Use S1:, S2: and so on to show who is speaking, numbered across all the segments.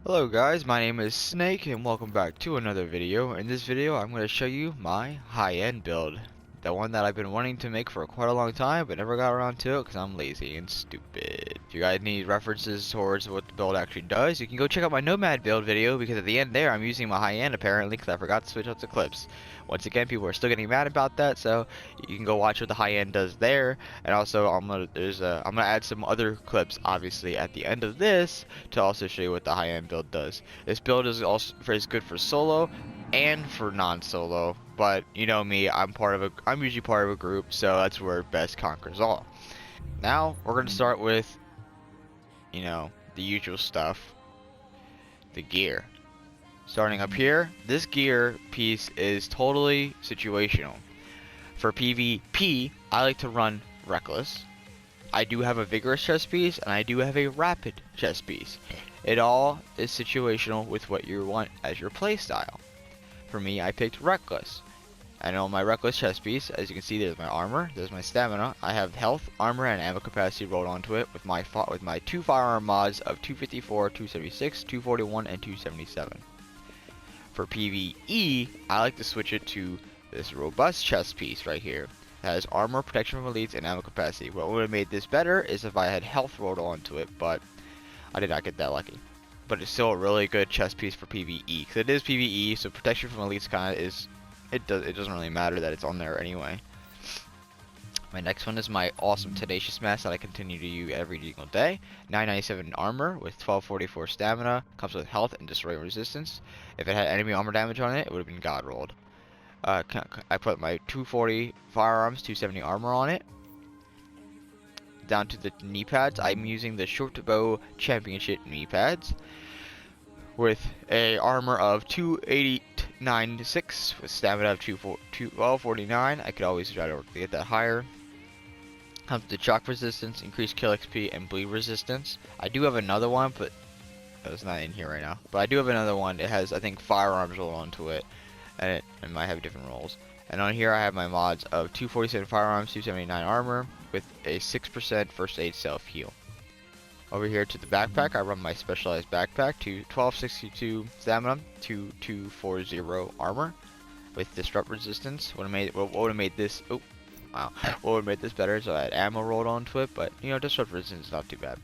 S1: Hello guys, my name is Snake and welcome back to another video. In this video I'm going to show you my high-end build. The one that I've been wanting to make for quite a long time but never got around to it because I'm lazy and stupid. If you guys need references towards what the build actually does, you can go check out my Nomad build video because at the end there I'm using my high-end apparently because I forgot to switch out the clips. Once again, people are still getting mad about that, so you can go watch what the high-end does there. And also I'm gonna add some other clips obviously at the end of this to also show you what the high-end build does. This build is also good for solo and for non-solo, but you know me, I'm usually part of a group, so that's where best conquers all. Now we're gonna start with, the usual stuff, the gear. Starting up here, this gear piece is totally situational. For PvP, I like to run Reckless. I do have a vigorous chest piece and I do have a rapid chest piece. It all is situational with what you want as your playstyle. For me, I picked Reckless. And on my Reckless chest piece, as you can see, there's my armor, there's my stamina. I have health, armor, and ammo capacity rolled onto it with my two firearm mods of 254, 276, 241, and 277. For PvE, I like to switch it to this robust chest piece right here. It has armor, protection from elites, and ammo capacity. What would have made this better is if I had health rolled onto it, but I did not get that lucky. But it's still a really good chest piece for PvE, because it is PvE, so protection from elites kind of is, it doesn't really matter that it's on there anyway. My next one is my awesome Tenacious Mask that I continue to use every single day. 997 armor with 1244 stamina, comes with health and destroy resistance. If it had enemy armor damage on it, it would have been god rolled. I put my 240 firearms, 270 armor on it. Down to the knee pads, I'm using the short bow championship knee pads with a armor of 289.6 with stamina of 1249. I could always try to get that higher. Comes to shock resistance, increased kill XP, and bleed resistance. I do have another one, but it's not in here right now. But I do have another one. It has, I think, firearms rolled onto it, and it might have different rolls. And on here I have my mods of 247 firearms, 279 armor, with a 6% first aid self heal. Over here to the backpack, I run my specialized backpack to 1262 stamina, 2240 armor, with disrupt resistance. What would have made this? Oh. Wow. What would have made this better is I had ammo rolled onto it, but disrupt resistance is not too bad.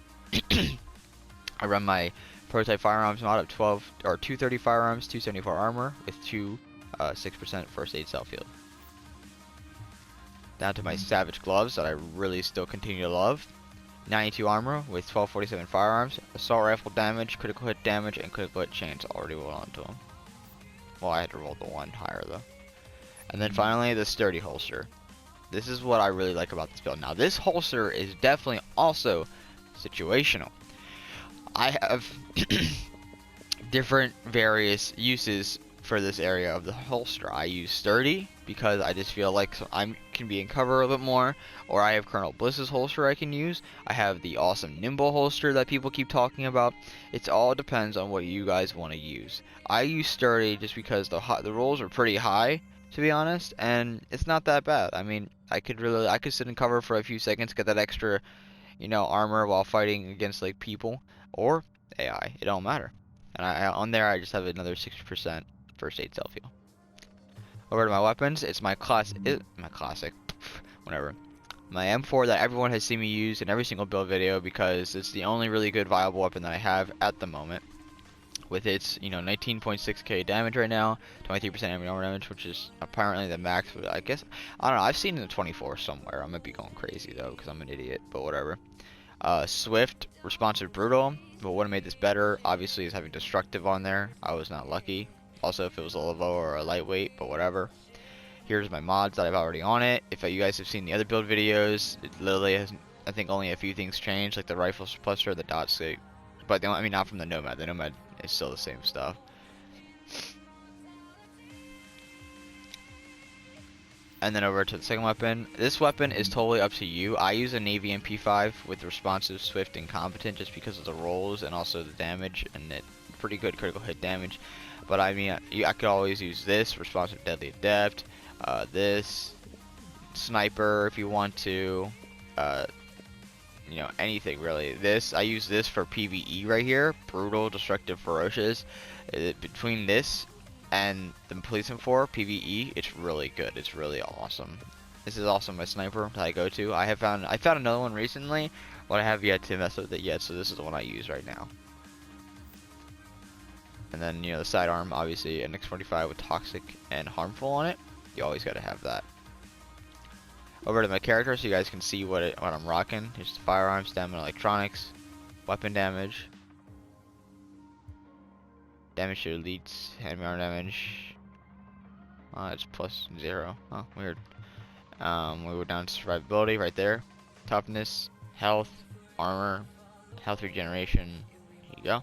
S1: I run my prototype firearms mod of 230 firearms, 274 armor with 6% first aid self heal. Down to my savage gloves that I really still continue to love. 92 armor with 1247 firearms, assault rifle damage, critical hit damage, and critical hit chains already rolled onto them. Well, I had to roll the one higher though. And then finally the sturdy holster. This is what I really like about this build. Now, this holster is definitely also situational. I have different various uses for this area of the holster. I use sturdy because I just feel like I can be in cover a little bit more, or I have Colonel Bliss's holster I can use. I have the awesome nimble holster that people keep talking about. It all depends on what you guys want to use. I use sturdy just because the rolls are pretty high, to be honest, and it's not that bad. I mean, I could sit in cover for a few seconds, get that extra, armor while fighting against like people or AI. It don't matter. And on there I just have another 60% first aid self heal. Over to my weapons, it's my classic, whatever. My M4 that everyone has seen me use in every single build video because it's the only really good viable weapon that I have at the moment. With its 19.6k damage right now, 23% enemy armor damage, which is apparently the max. But I guess I don't know. I've seen the 24 somewhere. I might be going crazy though because I'm an idiot. But whatever. Swift, responsive, brutal. But what made this better, obviously, is having destructive on there. I was not lucky. Also, if it was a LVOA or a lightweight, but whatever. Here's my mods that I've already on it. If you guys have seen the other build videos, it literally has, I think, only a few things changed, like the rifle suppressor, the dot stick. But I mean, not from the Nomad. The Nomad is still the same stuff. And then over to the second weapon. This weapon is totally up to you. I use a Navy MP5 with responsive, swift, and competent just because of the rolls and also the damage, and it pretty good critical hit damage. But I mean, I could always use this responsive, deadly, adept. This sniper if you want to. you know, anything really. This, I use this for PVE right here, brutal, destructive, ferocious. Between this and the policeman 4 PVE, it's really good. It's really awesome. This is also my sniper that I go to. I found another one recently, but I have yet to mess with it yet. So this is the one I use right now. And then, you know, the sidearm, obviously an X45 with toxic and harmful on it. You always got to have that. Over to my character so you guys can see what I'm rocking. Here's the firearm, stamina, electronics, weapon damage, damage to elites, enemy arm damage. It's +0. Oh, weird. We go down to survivability right there. Toughness, health, armor, health regeneration. Here you go.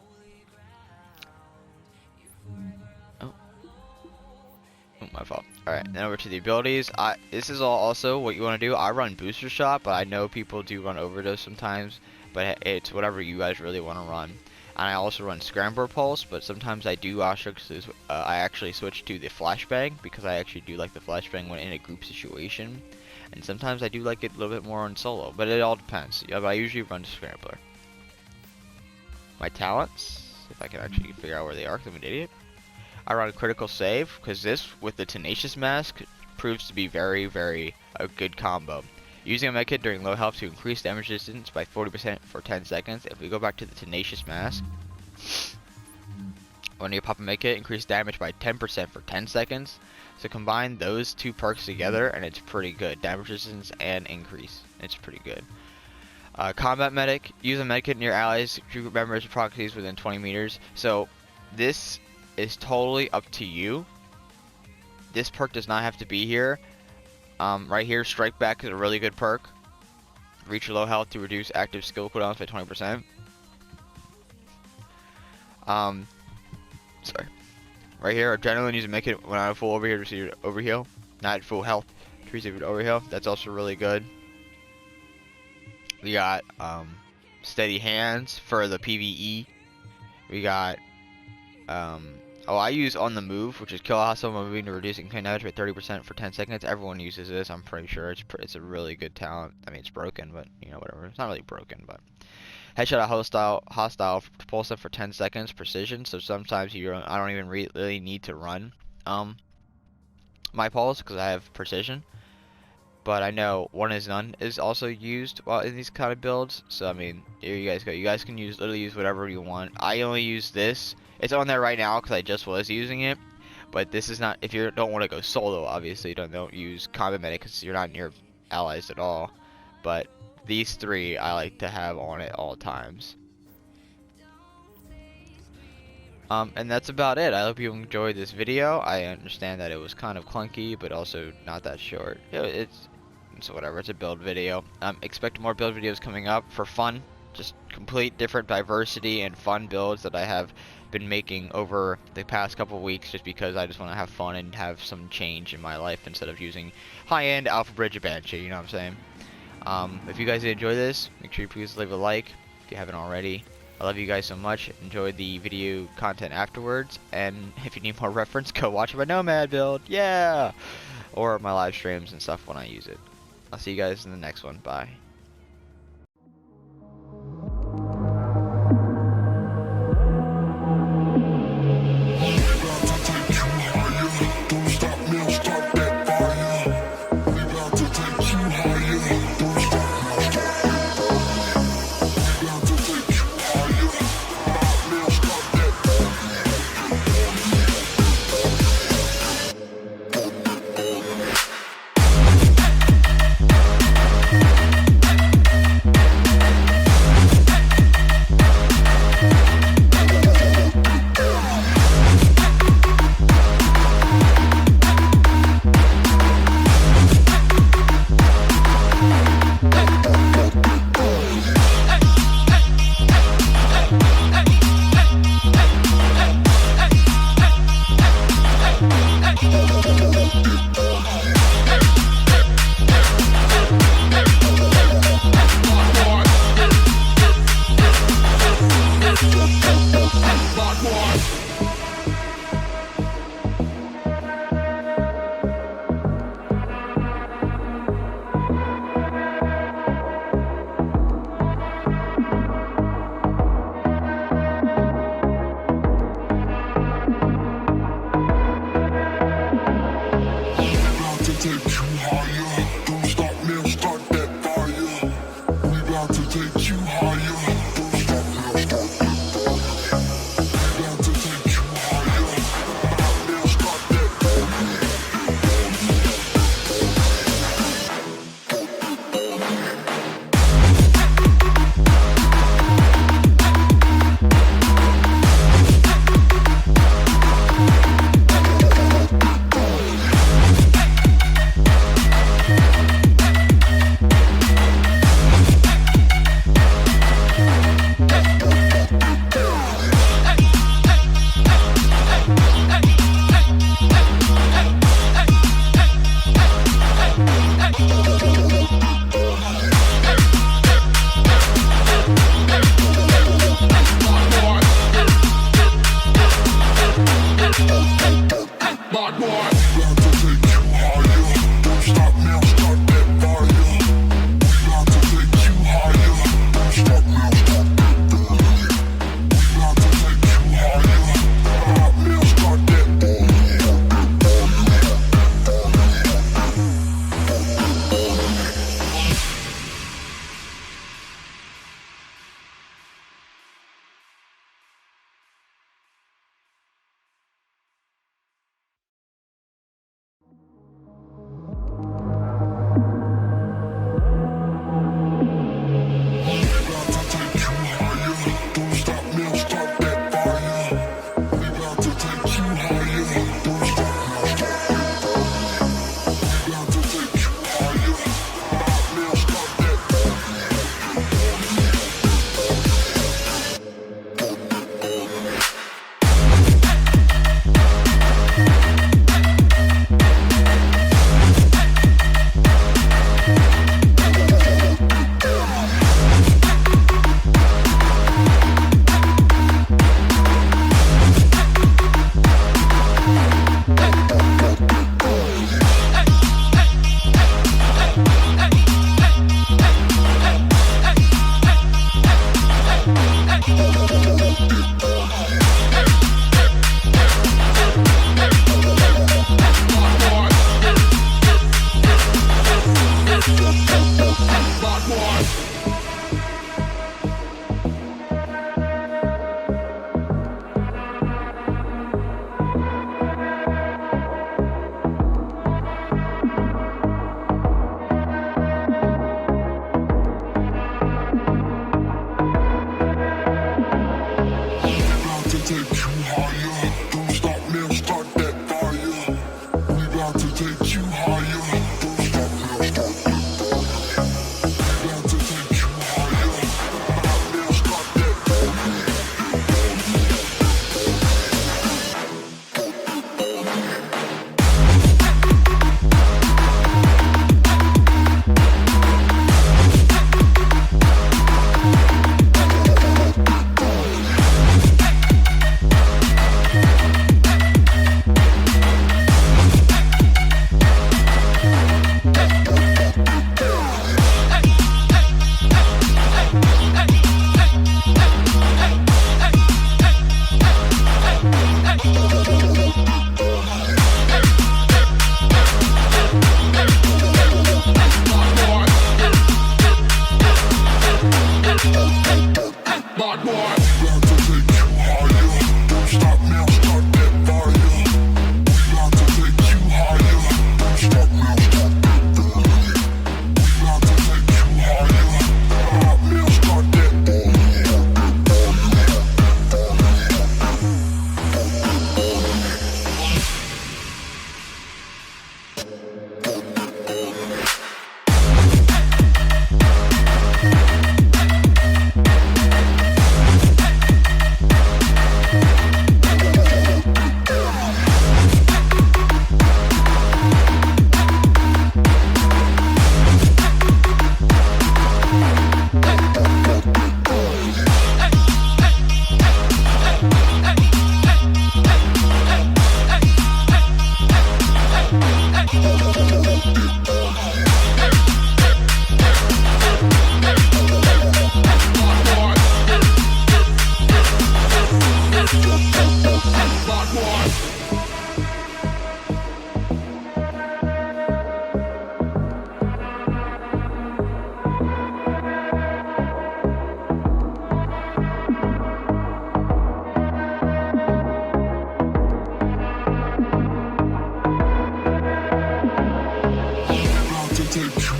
S1: My fault. Alright, then over to the abilities. This is also what you want to do. I run booster shot, but I know people do run overdose sometimes. But it's whatever you guys really want to run. And I also run scrambler pulse, but sometimes I do I actually switch to the flashbang because I actually do like the flashbang when in a group situation. And sometimes I do like it a little bit more on solo, but it all depends. Yeah, but I usually run scrambler. My talents, if I can actually figure out where they are, because I'm an idiot. I run a critical save because this with the tenacious mask proves to be very, very a good combo. Using a medkit during low health to increase damage distance by 40% for 10 seconds. If we go back to the tenacious mask, when you pop a medkit, increase damage by 10% for 10 seconds. So combine those two perks together and it's pretty good. Damage resistance and increase. It's pretty good. Combat medic, use a medkit near allies, group members, and proxies within 20 meters. So this is totally up to you. This perk does not have to be here. Right here, strike back is a really good perk. Reach low health to reduce active skill cooldowns by 20%. Sorry. Right here, adrenaline, use a medkit when I'm full overheal to receive overheal. Not full health to receive an overheal. That's also really good. We got steady hands for the PVE. We got I use on the move, which is kill a hostile while moving to reduce incoming damage by 30% for 10 seconds. Everyone uses this. I'm pretty sure it's a really good talent. I mean, it's broken, but you know, whatever. It's not really broken, but headshot a hostile to pulse them for 10 seconds. Precision. So sometimes I don't even really need to run my pulse because I have precision. But I know one is none is also used while in these kind of builds. So I mean, here you guys go. You guys can literally use whatever you want. I only use this. It's on there right now because I just was using it. But this is not, if you don't want to go solo, obviously don't use combat medic because you're not near allies at all. But these three I like to have on at all times. And that's about it. I hope you enjoyed this video. I understand that it was kind of clunky, but also not that short. It's whatever. It's a build video. Expect more build videos coming up for fun. Just complete different diversity and fun builds that I have been making over the past couple weeks, just because I just want to have fun and have some change in my life instead of using high-end Alpha Bridge Banshee. You know what I'm saying? If you guys did enjoy this, make sure you please leave a like if you haven't already. I love you guys so much. Enjoy the video content afterwards, and if you need more reference, go watch my Nomad build. Yeah, or my live streams and stuff when I use it. I'll see you guys in the next one. Bye.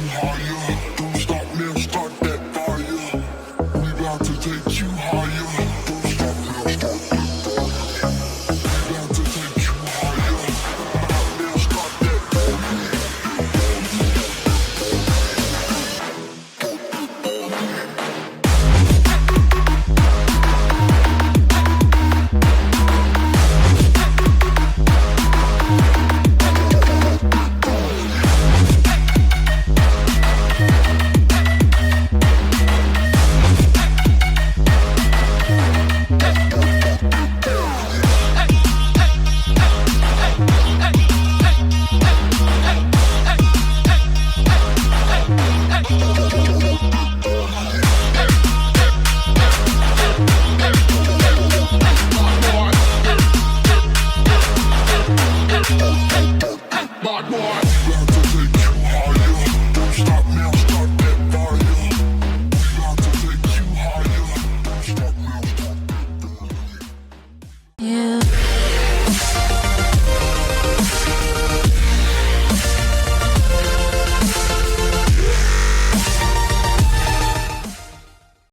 S2: higher.